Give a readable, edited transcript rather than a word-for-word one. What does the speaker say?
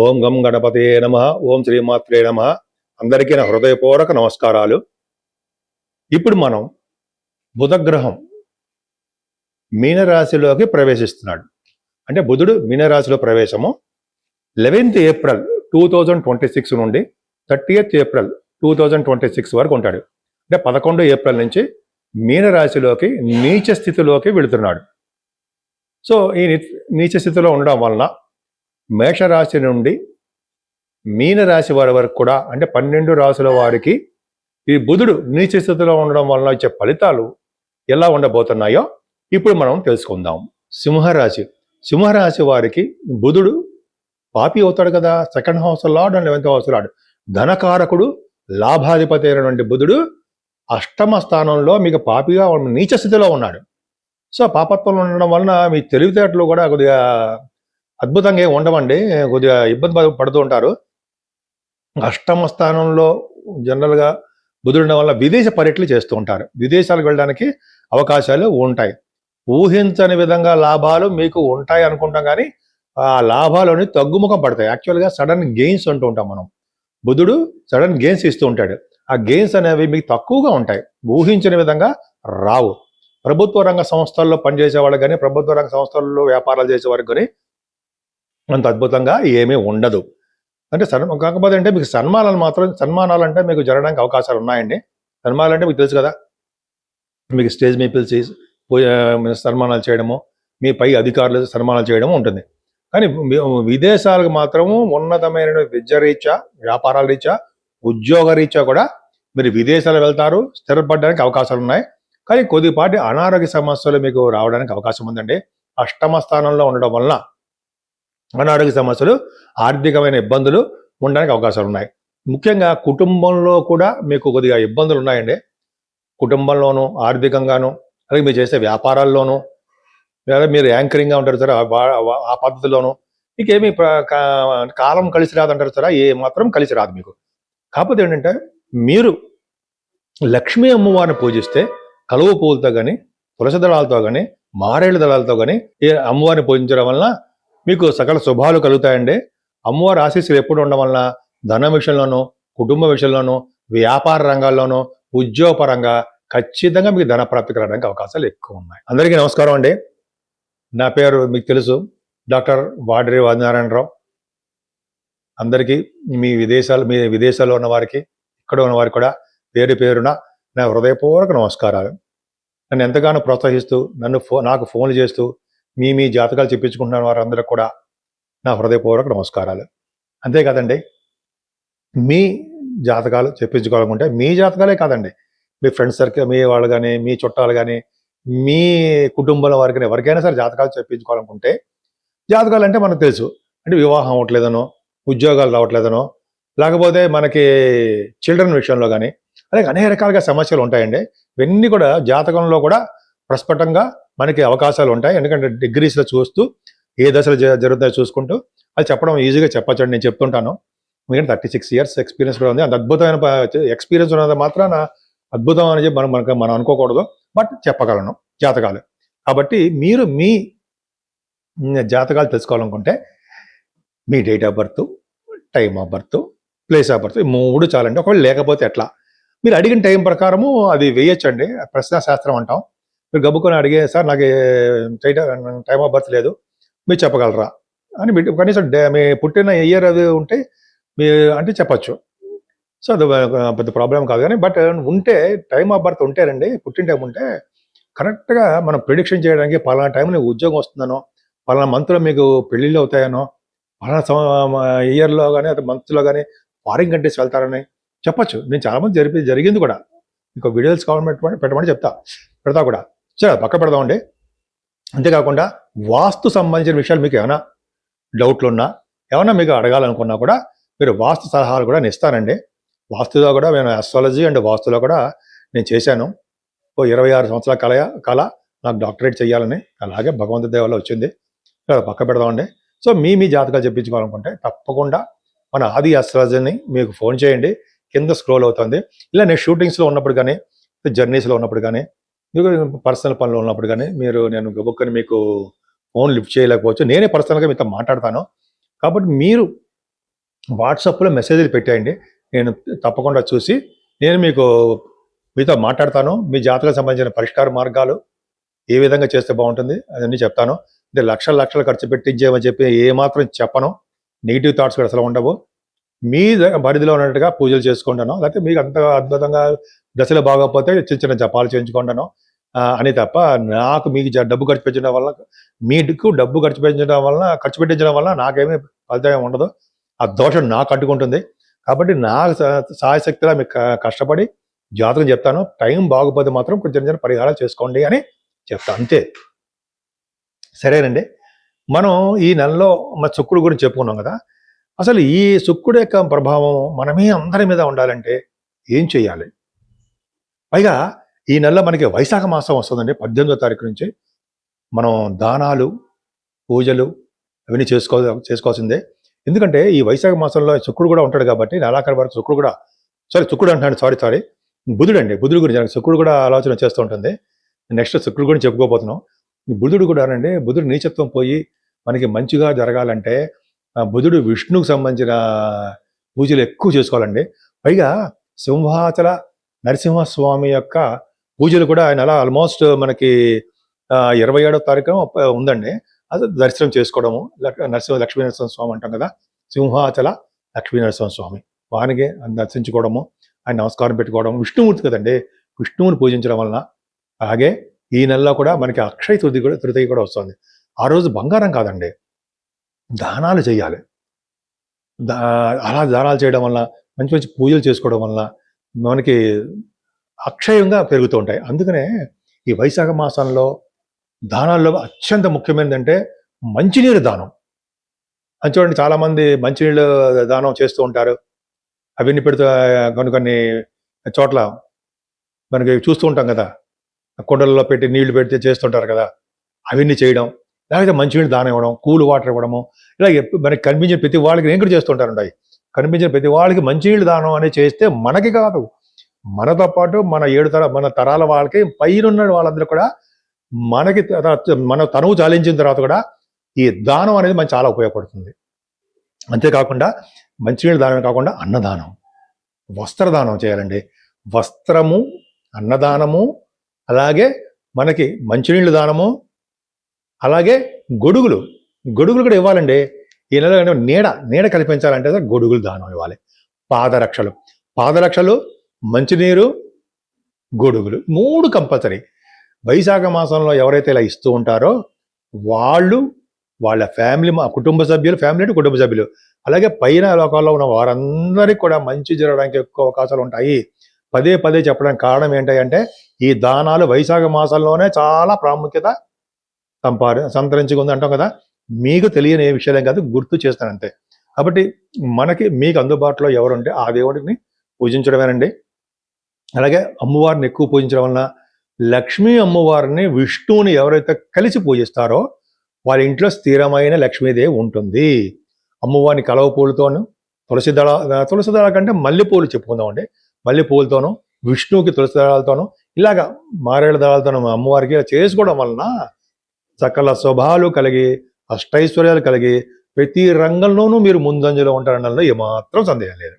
ఓం గం గణపతయే నమః. ఓం శ్రీమాత్రే నమః. అందరికీ నా హృదయపూర్వక నమస్కారాలు. ఇప్పుడు మనం బుధగ్రహం మీనరాశిలోకి ప్రవేశిస్తున్నాడు. అంటే బుధుడు మీనరాశిలో ప్రవేశము 11th ఏప్రిల్ 2026 నుండి 30th ఏప్రిల్ 2026 వరకు ఉంటాడు. అంటే 11 ఏప్రిల్ నుంచి మీనరాశిలోకి నీచ స్థితిలోకి వెళుతున్నాడు. సో ఈ నీచ స్థితిలో ఉండడం వలన మేషరాశి నుండి మీనరాశి వారి వరకు కూడా, అంటే 12 రాశుల వారికి ఈ బుధుడు నీచ స్థితిలో ఉండడం వలన వచ్చే ఫలితాలు ఎలా ఉండబోతున్నాయో ఇప్పుడు మనం తెలుసుకుందాం. సింహరాశి వారికి బుధుడు పాపి అవుతాడు కదా. Second house lord and 11th house lord, ధనకారకుడు, లాభాధిపతి అయినటువంటి బుధుడు అష్టమ స్థానంలో మీకు పాపిగా నీచ స్థితిలో ఉన్నాడు. సో పాపత్వంలో ఉండడం వలన మీ తెలివితేటలు కూడా కొద్దిగా అద్భుతంగా ఉండవండి, కొద్దిగా ఇబ్బంది పడుతూ ఉంటారు. అష్టమ స్థానంలో జనరల్గా బుధుడు ఉండడం వల్ల విదేశ పర్యటనలు చేస్తూ ఉంటారు. విదేశాలకు వెళ్ళడానికి అవకాశాలు ఉంటాయి. ఊహించని విధంగా లాభాలు మీకు ఉంటాయి అనుకుంటాం, కానీ ఆ లాభాలని తగ్గుముఖం పడతాయి. యాక్చువల్గా సడన్ గెయిన్స్ అంటూ ఉంటాం మనం. బుధుడు సడన్ గెయిన్స్ ఇస్తూ ఉంటాడు. ఆ గెయిన్స్ అనేవి మీకు తక్కువగా ఉంటాయి, ఊహించని విధంగా రావు. ప్రభుత్వ రంగ సంస్థల్లో పనిచేసే వాళ్ళకి కానీ, ప్రభుత్వ రంగ సంస్థల్లో వ్యాపారాలు చేసే వారికి కానీ అంత అద్భుతంగా ఏమీ ఉండదు. అంటే కాకపోతే అంటే మీకు సన్మానాలు అంటే మీకు జరగడానికి అవకాశాలు ఉన్నాయండి. సన్మానాలు అంటే మీకు తెలుసు కదా, మీకు స్టేజ్ మీద పిలిచి సన్మానాలు చేయడము, మీ పై అధికారులు సన్మానాలు చేయడము ఉంటుంది. కానీ విదేశాలకు మాత్రము ఉన్నతమైన విద్యారీత్యా, వ్యాపారాల రీత్యా, ఉద్యోగ రీత్యా కూడా మీరు విదేశాలు వెళ్తారు, స్థిరపడడానికి అవకాశాలు ఉన్నాయి. కానీ కొద్దిపాటి అనారోగ్య సమస్యలు మీకు రావడానికి అవకాశం ఉందండి. అష్టమ స్థానంలో ఉండడం వలన అనారోగ్య సమస్యలు, ఆర్థికమైన ఇబ్బందులు ఉండడానికి అవకాశాలు ఉన్నాయి. ముఖ్యంగా కుటుంబంలో కూడా మీకు కొద్దిగా ఇబ్బందులు ఉన్నాయండి. కుటుంబంలోనూ, ఆర్థికంగాను, అలాగే మీరు చేసే వ్యాపారాల్లోనూ, లేదా మీరు యాంకరింగ్గా ఉంటారు సార్, ఆ పద్ధతిలోనూ మీకేమీ కాలం కలిసి రాదంటారు సార్, ఏ మాత్రం కలిసి రాదు మీకు. కాకపోతే ఏంటంటే మీరు లక్ష్మీ అమ్మవారిని పూజిస్తే కలువ పువ్వులతో కానీ, తులసి దళాలతో కానీ, మారేళ్ళ దళాలతో కానీ ఈ అమ్మవారిని పూజించడం వలన మీకు సకల శుభాలు కలుగుతాయండి. అమ్మవారి ఆశీస్సులు ఎప్పుడు ఉండడం వలన ధన విషయంలోనూ, కుటుంబ విషయంలోనూ, వ్యాపార రంగాల్లోనూ, ఉద్యోగపరంగా ఖచ్చితంగా మీకు ధన ప్రాప్తి కలగడానికి అవకాశాలు ఎక్కువ ఉన్నాయి. అందరికీ నమస్కారం అండి. నా పేరు మీకు తెలుసు, డాక్టర్ వాడిరి ఆదినారాయణరావు. అందరికీ మీ విదేశాల్లో ఉన్న వారికి, ఇక్కడ ఉన్న వారికి కూడా పేరు పేరున నా హృదయపూర్వక నమస్కారాలు. నన్ను ఎంతగానో ప్రోత్సహిస్తూ నాకు ఫోన్లు చేస్తూ మీ జాతకాలు చెప్పించుకుంటున్న వారందరికీ కూడా నా హృదయపూర్వక నమస్కారాలు. అంతేకాదండి, మీ జాతకాలు చెప్పించుకోవాలనుకుంటే మీ జాతకాలే కాదండి, మీ ఫ్రెండ్స్ సర్కిల్, మీ వాళ్ళు కానీ, మీ చుట్టాలు కానీ, మీ కుటుంబంలో వారికి కానీ ఎవరికైనా సరే జాతకాలు చెప్పించుకోవాలనుకుంటే, జాతకాలు అంటే మనకు తెలుసు, అంటే వివాహం అవ్వట్లేదనో, ఉద్యోగాలు రావట్లేదనో, లేకపోతే మనకి చిల్డ్రన్ విషయంలో కానీ, అలాగే అనేక రకాలుగా సమస్యలు ఉంటాయండి. ఇవన్నీ కూడా జాతకంలో కూడా ప్రస్ఫుటంగా మనకి అవకాశాలు ఉంటాయి. ఎందుకంటే డిగ్రీస్లో చూస్తూ ఏ దశలు జరుగుతాయో చూసుకుంటూ అది చెప్పడం ఈజీగా చెప్పచ్చండి. నేను చెప్తుంటాను, ఎందుకంటే 36 years ఎక్స్పీరియన్స్ కూడా ఉంది. అంత అద్భుతమైన ఎక్స్పీరియన్స్ ఉన్నది మాత్రాన అద్భుతం అని చెప్పి మనం అనుకోకూడదు, బట్ చెప్పగలను జాతకాలు. కాబట్టి మీరు మీ జాతకాలు తెలుసుకోవాలనుకుంటే మీ date of birth, time of birth, place of birth, ఈ 3 చాలండి. ఒకవేళ లేకపోతే ఎట్లా, మీరు అడిగిన టైం ప్రకారము అది వేయచ్చండి. ప్రశ్నాశాస్త్రం అంటాం. మీరు గబుకొని అడిగే, సార్ నాకు టైమ్ ఆఫ్ బర్త్ లేదు, మీరు చెప్పగలరా అని కనీసం మీ పుట్టిన ఇయర్ అది ఉంటే మీ అంటే చెప్పచ్చు. సో అది పెద్ద ప్రాబ్లం కాదు. కానీ బట్ ఉంటే, టైమ్ ఆఫ్ బర్త్ ఉంటేనండి, పుట్టిన టైం ఉంటే కరెక్ట్గా మనం ప్రిడిక్షన్ చేయడానికి పలానా టైం నీకు ఉద్యోగం వస్తుందనో, పలానా మంత్లో మీకు పెళ్ళిళ్ళు అవుతాయనో, పలానా ఇయర్లో కానీ అది మంత్లో కానీ ఫారిన్ కంట్రీస్ వెళ్తారని చెప్పచ్చు. నేను చాలామంది జరిగింది కూడా. మీకు వీడియోస్ కావాలని పెట్టమని పెడతా కూడా. సరే, పక్క పెడదామండి. అంతేకాకుండా వాస్తు సంబంధించిన విషయాలు మీకు ఏమైనా డౌట్లు ఉన్నా, ఏమైనా మీకు అడగాలనుకున్నా కూడా మీరు వాస్తు సలహాలు కూడా నేను ఇస్తానండి. వాస్తులో కూడా నేను ఆస్ట్రాలజీ అండ్ వాస్తులో కూడా నేను చేశాను. 26 సంవత్సరాల కళ నాకు డాక్టరేట్ చేయాలని, అలాగే భగవంతుడి దయ వల్ల వచ్చింది. పక్క పెడదామండి. సో మీ జాతకాలు చెప్పించుకోవాలనుకుంటే తప్పకుండా మన ఆది ఆస్ట్రాలజీని మీకు ఫోన్ చేయండి, కింద స్క్రోల్ అవుతుంది. ఇలా నేను షూటింగ్స్లో ఉన్నప్పుడు కానీ, జర్నీస్లో ఉన్నప్పుడు కానీ, మీకు పర్సనల్ పనులు ఉన్నప్పుడు కానీ నేను గబుక్కని మీకు ఫోన్ లిఫ్ట్ చేయలేకపోవచ్చు. నేనే పర్సనల్గా మీతో మాట్లాడతాను. కాబట్టి మీరు వాట్సాప్లో మెసేజ్లు పెట్టేయండి. నేను తప్పకుండా చూసి నేను మీతో మాట్లాడతాను. మీ జాతకానికి సంబంధించిన పరిష్కార మార్గాలు ఏ విధంగా చేస్తే బాగుంటుంది అదన్నీ చెప్తాను. అంటే లక్షలు ఖర్చు పెట్టించేమని చెప్పి ఏమాత్రం చెప్పను. నెగిటివ్ థాట్స్ కూడా అసలు ఉండవు. మీ పరిధిలో ఉన్నట్టుగా పూజలు చేసుకుంటాను, లేకపోతే మీకు అంత అద్భుతంగా దశలు బాగోకపోతే చిన్న చిన్న జపాలు చేయించుకుంటాను అని తప్ప నాకు మీకు డబ్బు ఖర్చు పెట్టడం వల్ల, మీకు డబ్బు ఖర్చు పెట్టించడం వల్ల నాకేమీ ఫలితం ఉండదు. ఆ దోషం నాకు అడ్డుకుంటుంది. కాబట్టి నా సాయశక్తిగా మీకు కష్టపడి జాతకం చెప్తాను. టైం బాగోపోతే మాత్రం కొంచెం చిన్న పరిహారాలు చేసుకోండి అని చెప్తాను, అంతే. సరేనండి. మనం ఈ నెలలో మన శుక్రుడు గురించి చెప్పుకున్నాం కదా. అసలు ఈ శుక్రుడు యొక్క ప్రభావం మనమే అందరి మీద ఉండాలంటే ఏం చేయాలి? పైగా ఈ నెలలో మనకి వైశాఖ మాసం వస్తుందండి. 18వ తారీఖు నుంచి మనం దానాలు, పూజలు అవన్నీ చేసుకోవాల్సిందే. ఎందుకంటే ఈ వైశాఖ మాసంలో శుక్రుడు కూడా ఉంటాడు కాబట్టి నెలాఖరు వరకు శుక్రుడు అంటున్నాడు, సారీ బుధుడు అండి. బుధుడు గురించి శుక్రుడు కూడా ఆలోచన చేస్తూ ఉంటుంది. నెక్స్ట్ శుక్రుడు గురించి చెప్పుకోబోతున్నాం. బుధుడు కూడా అండి, బుధుడు నీచత్వం పోయి మనకి మంచిగా జరగాలంటే బుధుడు విష్ణువుకు సంబంధించిన పూజలు ఎక్కువ చేసుకోవాలండి. పైగా సింహాచల నరసింహస్వామి యొక్క పూజలు కూడా ఆయన అలా ఆల్మోస్ట్ మనకి 27వ తారీఖున ఉందండి. అది దర్శనం చేసుకోవడము. లక్ష్మీ నరసింహస్వామి అంటాం కదా, సింహాచల లక్ష్మీ నరసింహస్వామి, వానికి దర్శించుకోవడము, ఆయన నమస్కారం పెట్టుకోవడం. విష్ణుమూర్తి కదండి, విష్ణువుని పూజించడం వలన. అలాగే ఈ నెలలో కూడా మనకి అక్షయ తృతీయ కూడా వస్తుంది. ఆ రోజు బంగారం కాదండి, దానాలు చేయాలి. అలా దానాలు చేయడం వల్ల, మంచి మంచి పూజలు చేసుకోవడం వల్ల మనకి అక్షయంగా పెరుగుతూ ఉంటాయి. అందుకనే ఈ వైశాఖ మాసంలో దానాల్లో అత్యంత ముఖ్యమైనదంటే మంచినీరు దానం. అని చూడండి, చాలామంది మంచినీళ్ళు దానం చేస్తూ ఉంటారు. అవన్నీ పెడుతూ కొన్ని చోట్ల మనకి చూస్తూ ఉంటాం కదా, కుండలలో పెట్టి నీళ్లు పెడితే చేస్తుంటారు కదా, అవన్నీ చేయడం. లేకపోతే మంచినీళ్ళు దానం ఇవ్వడం, కూల్ వాటర్ ఇవ్వడము. ఇలా మనకి కనిపించిన ప్రతి వాళ్ళకి నేను కూడా చేస్తుంటారు. కనిపించిన ప్రతి వాళ్ళకి మంచినీళ్ళు దానం అనేది చేస్తే మనకి కాదు, మనతో పాటు మన తరాల వాళ్ళకి, పైనున్న వాళ్ళందరూ కూడా మనకి మన తనువు చాలించిన తర్వాత కూడా ఈ దానం అనేది మనకి చాలా ఉపయోగపడుతుంది. అంతేకాకుండా మంచినీళ్ళు దానమే కాకుండా అన్నదానం, వస్త్రదానం చేయాలండి. వస్త్రము, అన్నదానము, అలాగే మనకి మంచినీళ్ళు దానము, అలాగే గొడుగులు కూడా ఇవ్వాలండి. ఈ నెల నీడ కల్పించాలంటే గొడుగులు దానం ఇవ్వాలి. పాదరక్షలు, మంచినీరు, గొడుగులు 3 కంపల్సరీ. వైశాఖ మాసంలో ఎవరైతే ఇలా ఇస్తూ ఉంటారో వాళ్ళ ఫ్యామిలీ, కుటుంబ సభ్యులు, అలాగే పైన లోకాల్లో ఉన్న వారందరికీ కూడా మంచి జరగడానికి ఎక్కువ అవకాశాలు ఉంటాయి. పదే చెప్పడానికి కారణం ఏంటంటే ఈ దానాలు వైశాఖ మాసంలోనే చాలా ప్రాముఖ్యత సంతరించుకుంది అంటాం కదా. మీకు తెలియని ఏ విషయాలేం కాదు, గుర్తు చేస్తానంతే. కాబట్టి మీకు అందుబాటులో ఎవరుంటే ఆ దేవుడిని పూజించడమేనండి. అలాగే అమ్మవారిని ఎక్కువ పూజించడం వలన లక్ష్మీ అమ్మవారిని, విష్ణువుని ఎవరైతే కలిసి పూజిస్తారో వాళ్ళ ఇంట్లో స్థిరమైన లక్ష్మీదేవి ఉంటుంది. అమ్మవారిని కలవ పూలతోనూ, తులసి దళ కంటే మల్లెపూలు చెప్పుకుందామండి. మల్లెపూలతోనూ, విష్ణువుకి తులసి దళాలతోనూ, ఇలాగా మారేళ్ళ దళాలతోనూ అమ్మవారికి చేసుకోవడం వలన సకల శుభాలు కలిగి, అష్టైశ్వర్యాలు కలిగి, ప్రతి రంగంలోనూ మీరు ముందంజలో ఉంటారనడంలో ఏమాత్రం సందేహం లేదు.